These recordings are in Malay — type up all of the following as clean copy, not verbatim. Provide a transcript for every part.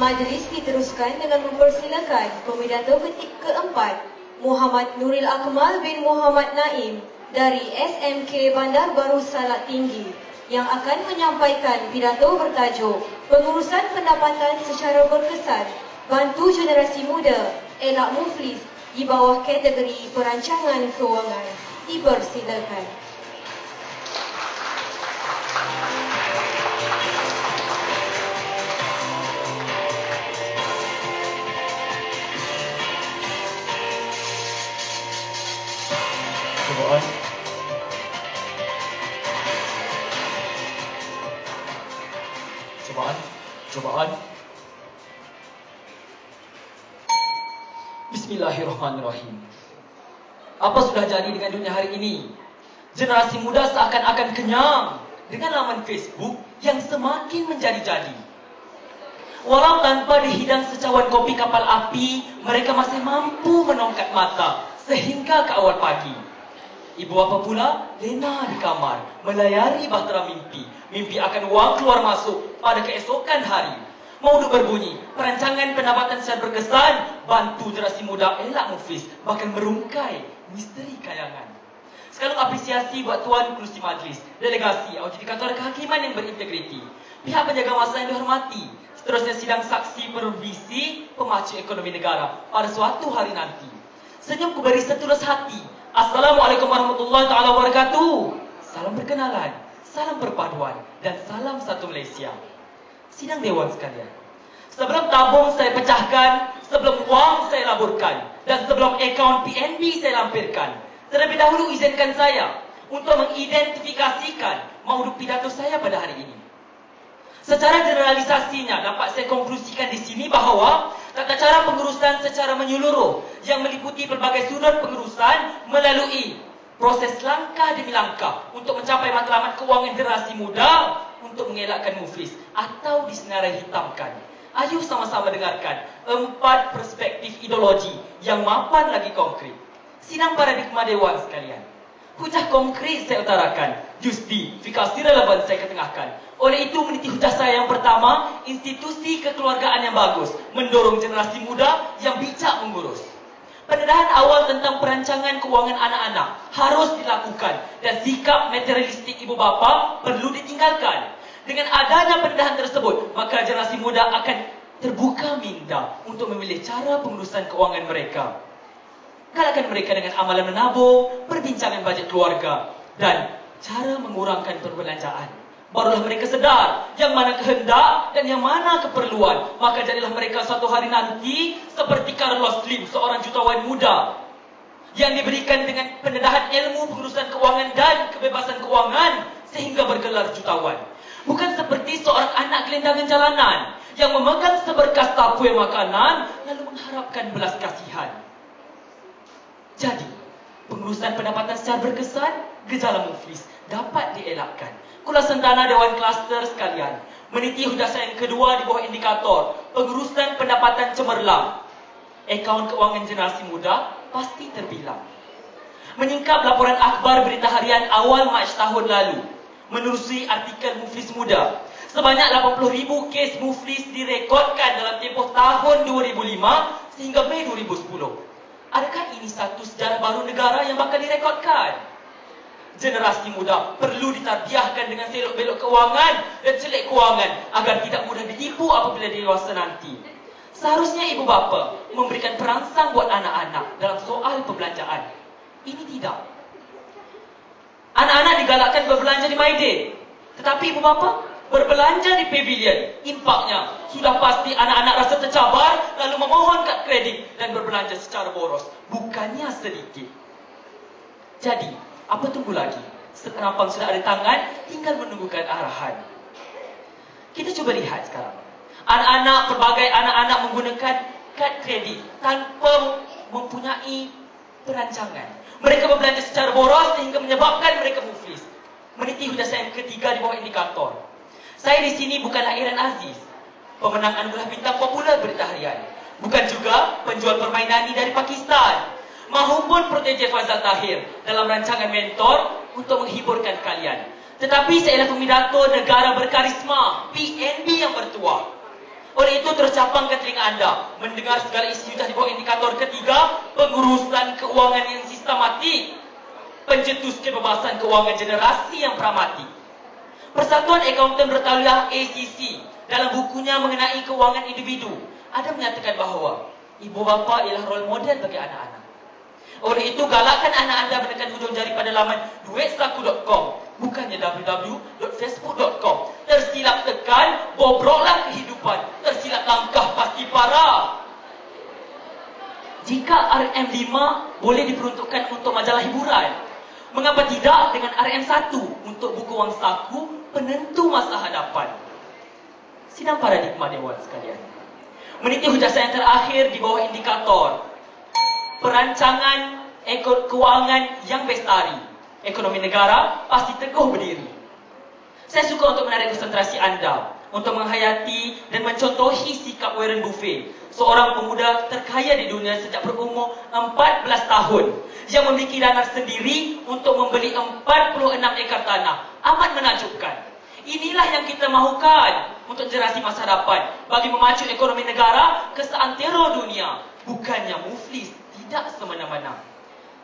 Majlis diteruskan dengan mempersilakan pemidato keempat Muhammad Nuril Akmal bin Muhammad Naim dari SMK Bandar Baru Salak Tinggi yang akan menyampaikan pidato bertajuk Pengurusan Pendapatan secara berkesan Bantu Generasi Muda Elak Muflis di bawah kategori perancangan kewangan. Dipersilakan. Cobaan. Bismillahirrahmanirrahim. Apa sudah jadi dengan dunia hari ini? Generasi muda seakan-akan kenyang dengan laman Facebook yang semakin menjadi-jadi. Walau tanpa dihidang secawan kopi kapal api, mereka masih mampu menongkat mata sehingga ke awal pagi. Ibu bapa pula lena di kamar, melayari bahtera mimpi. Mimpi akan wang keluar masuk pada keesokan hari. Mauduk berbunyi, perancangan pendapatan secara berkesan, bantu generasi muda elak muflis, bahkan merungkai misteri kayangan. Sekarang apresiasi buat Tuan Kerusi Majlis, delegasi atau judikator kehakiman yang berintegriti, pihak penjaga masa yang dihormati, seterusnya sidang saksi provisi pemacu ekonomi negara pada suatu hari nanti. Senyum ku beri setulus hati. Assalamualaikum warahmatullahi wabarakatuh. Salam perkenalan, salam perpaduan, dan salam satu Malaysia. Sidang Dewan sekalian, sebelum tabung saya pecahkan, sebelum wang saya laburkan, dan sebelum akaun PNB saya lampirkan, terlebih dahulu izinkan saya untuk mengidentifikasikan mauduk pidato saya pada hari ini. Secara generalisasinya dapat saya konklusikan di sini bahawa tata cara pengurusan secara menyeluruh yang meliputi pelbagai sudut pengurusan melalui proses langkah demi langkah untuk mencapai matlamat kewangan generasi muda untuk mengelakkan muflis atau disenarai hitamkan. Ayuh sama-sama dengarkan 4 perspektif ideologi yang mapan lagi konkret. Sidang paradigma Dewan sekalian. Hujah konkret saya utarakan, justifikasi relevan saya ketengahkan. Oleh itu meniti hujah saya yang pertama, institusi kekeluargaan yang bagus mendorong generasi muda yang bijak mengurus. Pendedahan awal tentang perancangan kewangan anak-anak harus dilakukan dan sikap materialistik ibu bapa perlu ditinggalkan. Dengan adanya pendedahan tersebut, maka generasi muda akan terbuka minda untuk memilih cara pengurusan kewangan mereka. Galakkan mereka dengan amalan menabung, perbincangan bajet keluarga, dan cara mengurangkan perbelanjaan. Barulah mereka sedar yang mana kehendak dan yang mana keperluan. Maka jadilah mereka suatu hari nanti seperti Carlos Slim, seorang jutawan muda yang diberikan dengan pendedahan ilmu pengurusan kewangan dan kebebasan kewangan sehingga bergelar jutawan. Bukan seperti seorang anak gelandangan jalanan yang memegang seberkas tapuai makanan lalu mengharapkan belas kasihan. Jadi, pengurusan pendapatan secara berkesan, gejala muflis dapat dielakkan. Kula sentana Dewan Kluster sekalian, meniti hujah saya yang kedua di bawah indikator pengurusan pendapatan cemerlang. Akaun kewangan generasi muda pasti terbilang. Menyingkap laporan akhbar berita harian awal Mac tahun lalu, menerusi artikel muflis muda, sebanyak 80,000 kes muflis direkodkan dalam tempoh tahun 2005 sehingga Mei 2010. Adakah ini satu sejarah baru negara yang bakal direkodkan? Generasi muda perlu ditarbiahkan dengan selok-belok kewangan dan celik kewangan agar tidak mudah ditipu apabila dewasa nanti. Seharusnya ibu bapa memberikan perangsang buat anak-anak dalam soal perbelanjaan. Ini tidak. Anak-anak digalakkan berbelanja di Maidin, tetapi ibu bapa berbelanja di pavilion. Impaknya sudah pasti anak-anak rasa tercabar lalu memohon kad kredit dan berbelanja secara boros, bukannya sedikit. Jadi, apa tunggu lagi? Sekenapang sudah ada tangan, tinggal menunggukan arahan. Kita cuba lihat sekarang. Pelbagai anak-anak menggunakan kad kredit tanpa mempunyai perancangan. Mereka berbelanja secara boros sehingga menyebabkan mereka muflis. Meniti hujah saya yang ketiga di bawah indikator. Saya di sini bukanlah Iran Aziz, pemenang anugerah bintang popular berita harian. Bukan juga penjual permainan dari Pakistan, maupun protege Fazal Tahir dalam rancangan mentor untuk menghiburkan kalian. Tetapi saya adalah pemidato negara berkarisma, PNB yang bertuah. Oleh itu tercapangkan telinga anda mendengar segala isi hujah di bawah indikator ketiga, pengurusan keuangan yang sistematik, pencetus kebebasan keuangan generasi yang pragmatik. Persatuan Akauntan Bertauliah ACC dalam bukunya mengenai keuangan individu ada menyatakan bahawa ibu bapa ialah role model bagi anak-anak. Oleh itu galakkan anak anda menekan hujung jari pada laman duitsaku.com, bukannya www.facebook.com. Tersilap tekan, bobroklah kehidupan. Tersilap langkah pasti parah. Jika RM5 boleh diperuntukkan untuk majalah hiburan, mengapa tidak dengan RM1 untuk buku wang saku penentu masa hadapan? Sidang paradigma dewan sekalian. Meniti hujah saya yang terakhir di bawah indikator perancangan keuangan yang bestari. Ekonomi negara pasti teguh berdiri. Saya suka untuk menarik konsentrasi anda untuk menghayati dan mencontohi sikap Warren Buffett, seorang pemuda terkaya di dunia sejak berumur 14 tahun yang memiliki dana sendiri untuk membeli 46 ekar tanah. Amat menakjubkan. Inilah yang kita mahukan untuk generasi masa depan bagi memacu ekonomi negara ke seantero dunia, bukannya muflis, tidak semena-mena.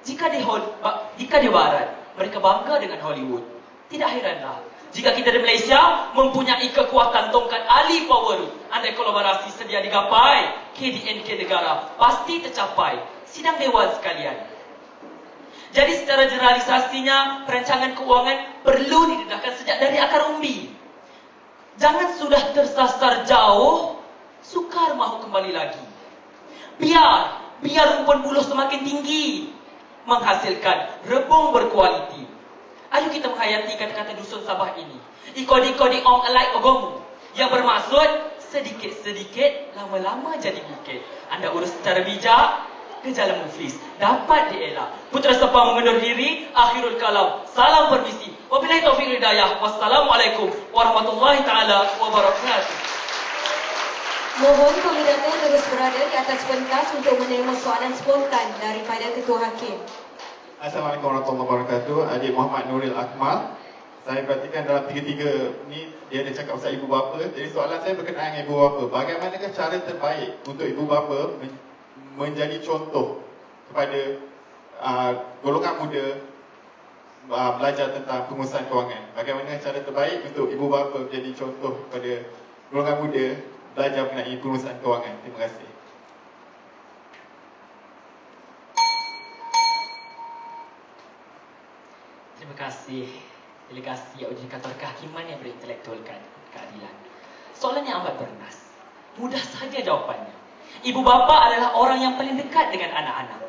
Jika di barat mereka bangga dengan Hollywood, tidak heranlah jika kita di Malaysia mempunyai kekuatan tongkat Ali Power. Andai kolaborasi sedia digapai, KDNK negara pasti tercapai. Sidang dewan sekalian. Jadi secara generalisasinya, perancangan keuangan perlu didedahkan sejak dari akar umbi. Jangan sudah tersasar jauh, sukar mahu kembali lagi. Biar rumpun buluh semakin tinggi, menghasilkan rebung berkualiti. Ayo kita menghayati kata-kata dusun Sabah ini. Ikodi-kodi om alai ogomu, yang bermaksud sedikit-sedikit lama-lama jadi bukit. Anda urus secara bijak, gejala muflis dapat dielak. Putra Sepang mengundur diri. Akhirul kalam. Salam permisi. Wabillahi taufiq hidayah. Wassalamualaikum warahmatullahi taala wabarakatuh. Mohon peminatnya terus berada di atas pentas untuk menerima soalan spontan daripada Ketua Hakim. Assalamualaikum warahmatullahi wabarakatuh. Adik Muhammad Nuril Akmal. Saya perhatikan dalam tiga-tiga ni dia ada cakap pasal ibu bapa. Jadi soalan saya berkenaan dengan ibu bapa. Bagaimanakah cara terbaik untuk ibu bapa menjadi contoh kepada golongan muda belajar tentang pengurusan kewangan? Bagaimana cara terbaik untuk ibu bapa menjadi contoh kepada golongan muda belajar mengenai pengurusan kewangan? Terima kasih. Terima kasih delegasi Yudikator Kehakiman yang berintelektualkan keadilan. Soalan yang amat bernas. Mudah saja jawapannya. Ibu bapa adalah orang yang paling dekat dengan anak-anak.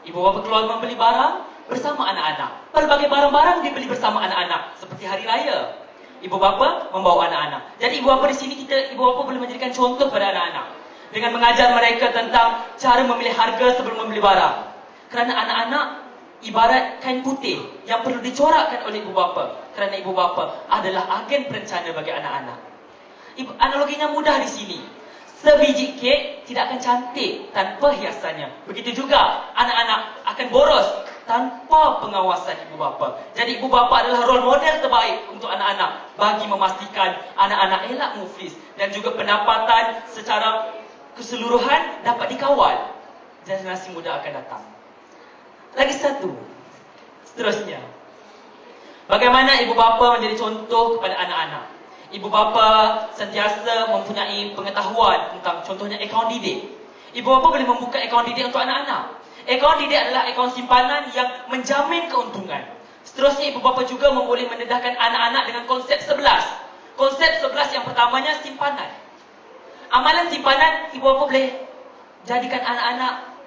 Ibu bapa keluar membeli barang bersama anak-anak. Pelbagai barang-barang dibeli bersama anak-anak seperti hari raya. Ibu bapa membawa anak-anak. Jadi ibu bapa di sini ibu bapa boleh menjadikan contoh pada anak-anak dengan mengajar mereka tentang cara memilih harga sebelum membeli barang. Kerana anak-anak ibarat kain putih yang perlu dicorakkan oleh ibu bapa. Kerana ibu bapa adalah agen perencana bagi anak-anak. Analoginya mudah di sini. Sebiji kek tidak akan cantik tanpa hiasannya. Begitu juga anak-anak akan boros tanpa pengawasan ibu bapa. Jadi ibu bapa adalah role model terbaik untuk anak-anak bagi memastikan anak-anak elak muflis dan juga pendapatan secara keseluruhan dapat dikawal. Generasi muda akan datang. Lagi satu. Seterusnya. Bagaimana ibu bapa menjadi contoh kepada anak-anak? Ibu bapa sentiasa mempunyai pengetahuan tentang contohnya akaun didik. Ibu bapa boleh membuka akaun didik untuk anak-anak. Akaun didik adalah akaun simpanan yang menjamin keuntungan. Seterusnya ibu bapa juga boleh mendedahkan anak-anak dengan konsep 11. Konsep 11 yang pertamanya simpanan. Amalan simpanan ibu bapa boleh jadikan anak-anak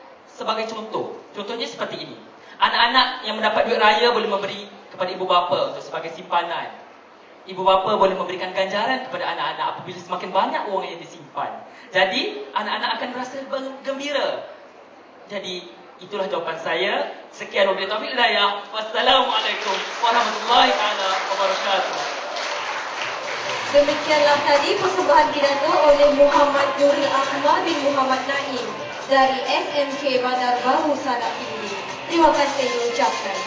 sebagai contoh. Contohnya seperti ini. Anak-anak yang mendapat duit raya boleh memberi kepada ibu bapa untuk sebagai simpanan. Ibu bapa boleh memberikan ganjaran kepada anak-anak apabila semakin banyak wang yang disimpan. Jadi, anak-anak akan merasa gembira. Jadi, itulah jawapan saya. Sekian wabillahi taufiq hidayah. Wassalamualaikum warahmatullahi wabarakatuh. Demikianlah tadi persembahan pidato oleh Muhammad Nuril Akmal bin Muhammad Naim dari SMK Bandar Baru Salak Tinggi. Terima kasih diucapkan.